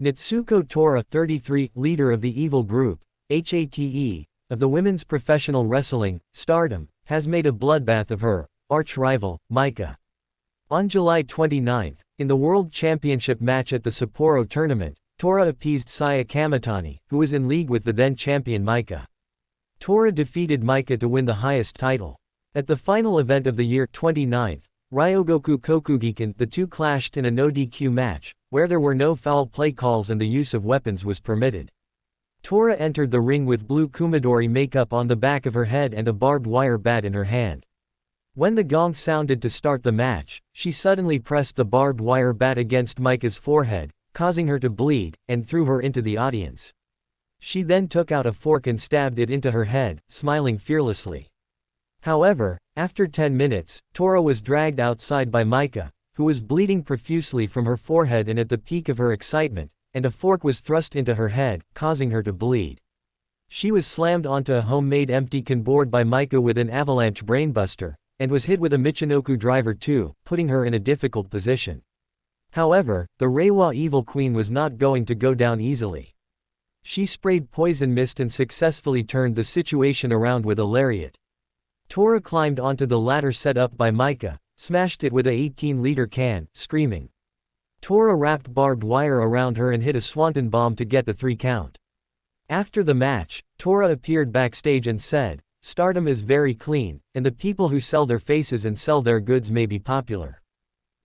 Natsuko Tora, 33, leader of the evil group, HATE, of the women's professional wrestling, Stardom, has made a bloodbath of her arch-rival, Maika. On July 29, in the World Championship match at the Sapporo tournament, Tora appeased Saya Kamitani, who was in league with the then-champion Maika. Tora defeated Maika to win the highest title. At the final event of the year 29th, Ryogoku Kokugikan, the two clashed in a no-DQ match, where there were no foul play calls and the use of weapons was permitted. Tora entered the ring with blue Kumadori makeup on the back of her head and a barbed wire bat in her hand. When the gong sounded to start the match, she suddenly pressed the barbed wire bat against Maika's forehead, causing her to bleed, and threw her into the audience. She then took out a fork and stabbed it into her head, smiling fearlessly. However, after 10 minutes, Tora was dragged outside by Maika, who was bleeding profusely from her forehead and at the peak of her excitement, and a fork was thrust into her head, causing her to bleed. She was slammed onto a homemade empty can board by Maika with an avalanche brainbuster, and was hit with a Michinoku driver too, putting her in a difficult position. However, the Reiwa Evil Queen was not going to go down easily. She sprayed poison mist and successfully turned the situation around with a lariat. Tora climbed onto the ladder set up by Maika, smashed it with a 18-liter can, screaming. Tora wrapped barbed wire around her and hit a swanton bomb to get the 3 count. After the match, Tora appeared backstage and said, "Stardom is very clean, and the people who sell their faces and sell their goods may be popular.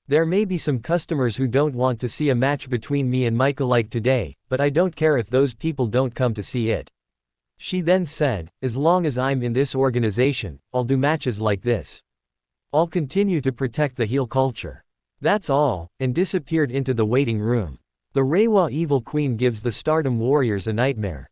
There may be some customers who don't want to see a match between me and Maika like today, but I don't care if those people don't come to see it." She then said, "As long as I'm in this organization, I'll do matches like this. I'll continue to protect the heel culture. That's all," and disappeared into the waiting room. The Reiwa Evil Queen gives the Stardom Warriors a nightmare.